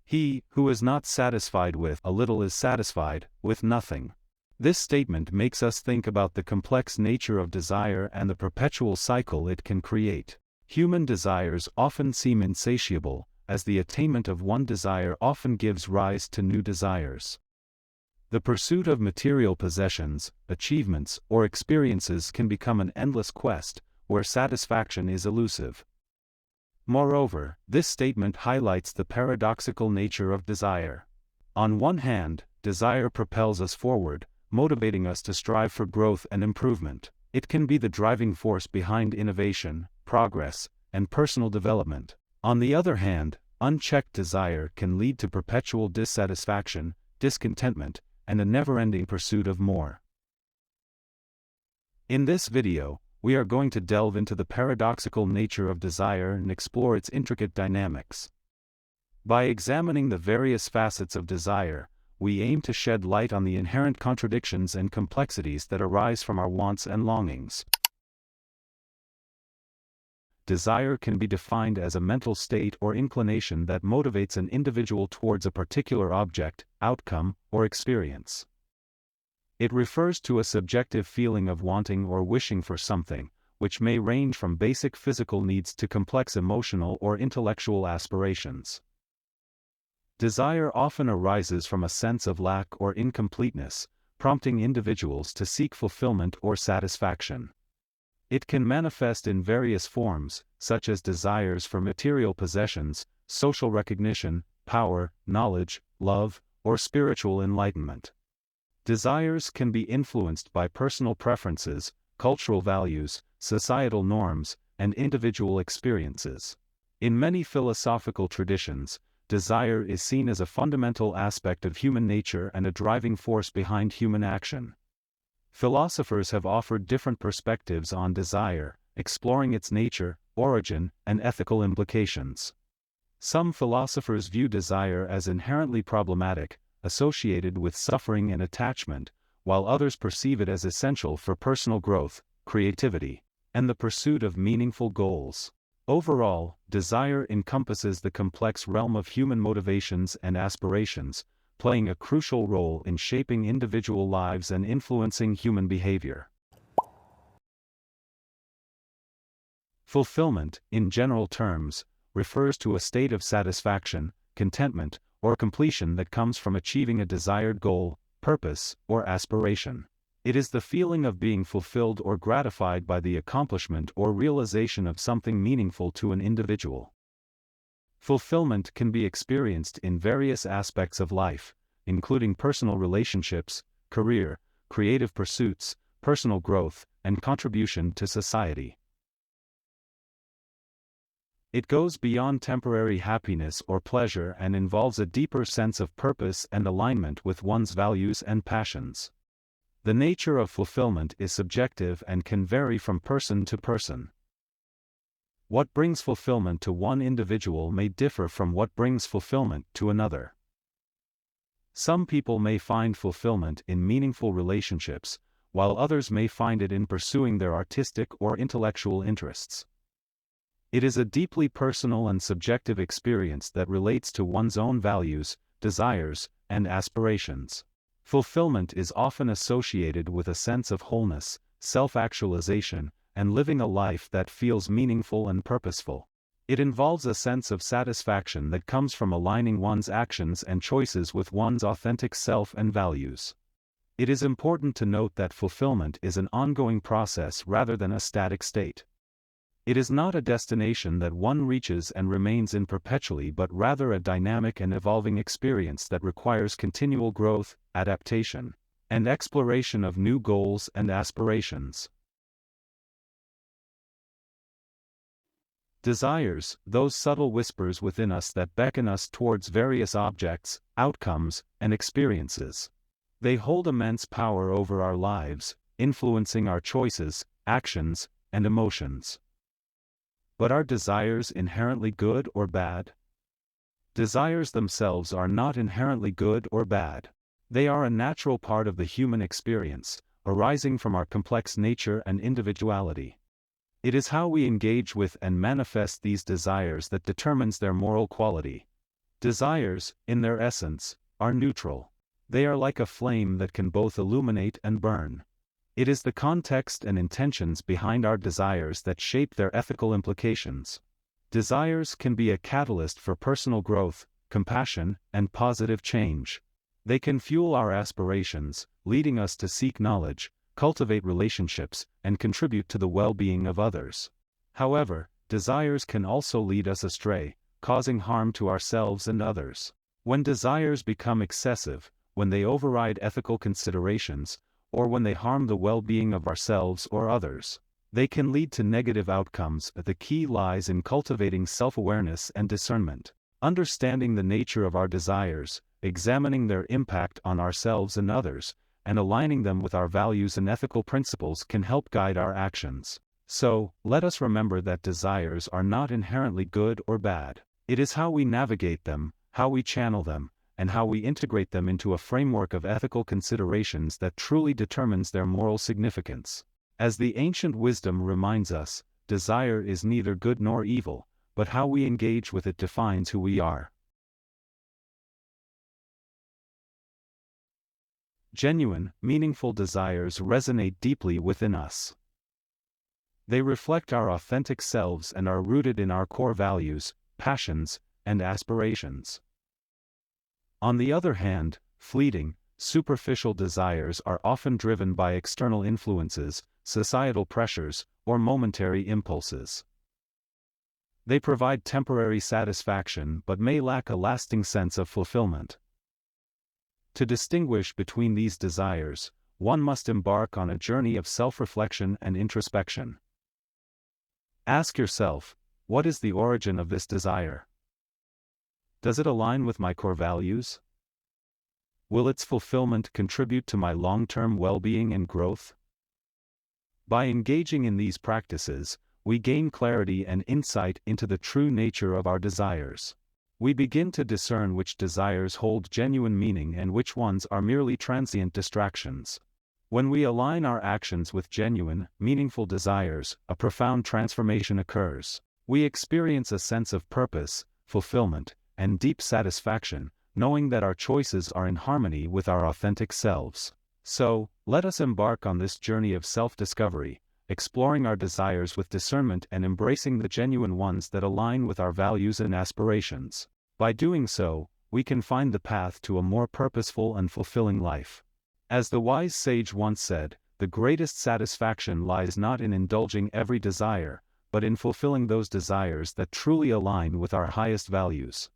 He who is not satisfied with a little is satisfied with nothing. This statement makes us think about the complex nature of desire and the perpetual cycle it can create. Human desires often seem insatiable, as the attainment of one desire often gives rise to new desires. The pursuit of material possessions, achievements, or experiences can become an endless quest, where satisfaction is elusive. Moreover, this statement highlights the paradoxical nature of desire. On one hand, desire propels us forward, motivating us to strive for growth and improvement. It can be the driving force behind innovation, progress, and personal development. On the other hand, unchecked desire can lead to perpetual dissatisfaction, discontentment, and a never-ending pursuit of more. In this video, we are going to delve into the paradoxical nature of desire and explore its intricate dynamics. By examining the various facets of desire, we aim to shed light on the inherent contradictions and complexities that arise from our wants and longings. Desire can be defined as a mental state or inclination that motivates an individual towards a particular object, outcome, or experience. It refers to a subjective feeling of wanting or wishing for something, which may range from basic physical needs to complex emotional or intellectual aspirations. Desire often arises from a sense of lack or incompleteness, prompting individuals to seek fulfillment or satisfaction. It can manifest in various forms, such as desires for material possessions, social recognition, power, knowledge, love, or spiritual enlightenment. Desires can be influenced by personal preferences, cultural values, societal norms, and individual experiences. In many philosophical traditions, desire is seen as a fundamental aspect of human nature and a driving force behind human action. Philosophers have offered different perspectives on desire, exploring its nature, origin, and ethical implications. Some philosophers view desire as inherently problematic, associated with suffering and attachment, while others perceive it as essential for personal growth, creativity, and the pursuit of meaningful goals. Overall, desire encompasses the complex realm of human motivations and aspirations, playing a crucial role in shaping individual lives and influencing human behavior. Fulfillment, in general terms, refers to a state of satisfaction, contentment, or completion that comes from achieving a desired goal, purpose, or aspiration. It is the feeling of being fulfilled or gratified by the accomplishment or realization of something meaningful to an individual. Fulfillment can be experienced in various aspects of life, including personal relationships, career, creative pursuits, personal growth, and contribution to society. It goes beyond temporary happiness or pleasure and involves a deeper sense of purpose and alignment with one's values and passions. The nature of fulfillment is subjective and can vary from person to person. What brings fulfillment to one individual may differ from what brings fulfillment to another. Some people may find fulfillment in meaningful relationships, while others may find it in pursuing their artistic or intellectual interests. It is a deeply personal and subjective experience that relates to one's own values, desires, and aspirations. Fulfillment is often associated with a sense of wholeness, self-actualization, and living a life that feels meaningful and purposeful. It involves a sense of satisfaction that comes from aligning one's actions and choices with one's authentic self and values. It is important to note that fulfillment is an ongoing process rather than a static state. It is not a destination that one reaches and remains in perpetually, but rather a dynamic and evolving experience that requires continual growth, adaptation, and exploration of new goals and aspirations. Desires, those subtle whispers within us that beckon us towards various objects, outcomes, and experiences. They hold immense power over our lives, influencing our choices, actions, and emotions. But are desires inherently good or bad? Desires themselves are not inherently good or bad. They are a natural part of the human experience, arising from our complex nature and individuality. It is how we engage with and manifest these desires that determines their moral quality. Desires, in their essence, are neutral. They are like a flame that can both illuminate and burn. It is the context and intentions behind our desires that shape their ethical implications. Desires can be a catalyst for personal growth, compassion, and positive change. They can fuel our aspirations, leading us to seek knowledge, cultivate relationships, and contribute to the well-being of others. However, desires can also lead us astray, causing harm to ourselves and others. When desires become excessive, when they override ethical considerations, or when they harm the well-being of ourselves or others, they can lead to negative outcomes. The key lies in cultivating self-awareness and discernment. Understanding the nature of our desires, examining their impact on ourselves and others, and aligning them with our values and ethical principles can help guide our actions. So, let us remember that desires are not inherently good or bad. It is how we navigate them, how we channel them, and how we integrate them into a framework of ethical considerations that truly determines their moral significance. As the ancient wisdom reminds us, desire is neither good nor evil, but how we engage with it defines who we are. Genuine, meaningful desires resonate deeply within us. They reflect our authentic selves and are rooted in our core values, passions, and aspirations. On the other hand, fleeting, superficial desires are often driven by external influences, societal pressures, or momentary impulses. They provide temporary satisfaction but may lack a lasting sense of fulfillment. To distinguish between these desires, one must embark on a journey of self-reflection and introspection. Ask yourself, what is the origin of this desire? Does it align with my core values? Will its fulfillment contribute to my long-term well-being and growth? By engaging in these practices, we gain clarity and insight into the true nature of our desires. We begin to discern which desires hold genuine meaning and which ones are merely transient distractions. When we align our actions with genuine, meaningful desires, a profound transformation occurs. We experience a sense of purpose, fulfillment, and deep satisfaction, knowing that our choices are in harmony with our authentic selves. So, let us embark on this journey of self-discovery, exploring our desires with discernment and embracing the genuine ones that align with our values and aspirations. By doing so, we can find the path to a more purposeful and fulfilling life. As the wise sage once said, the greatest satisfaction lies not in indulging every desire, but in fulfilling those desires that truly align with our highest values.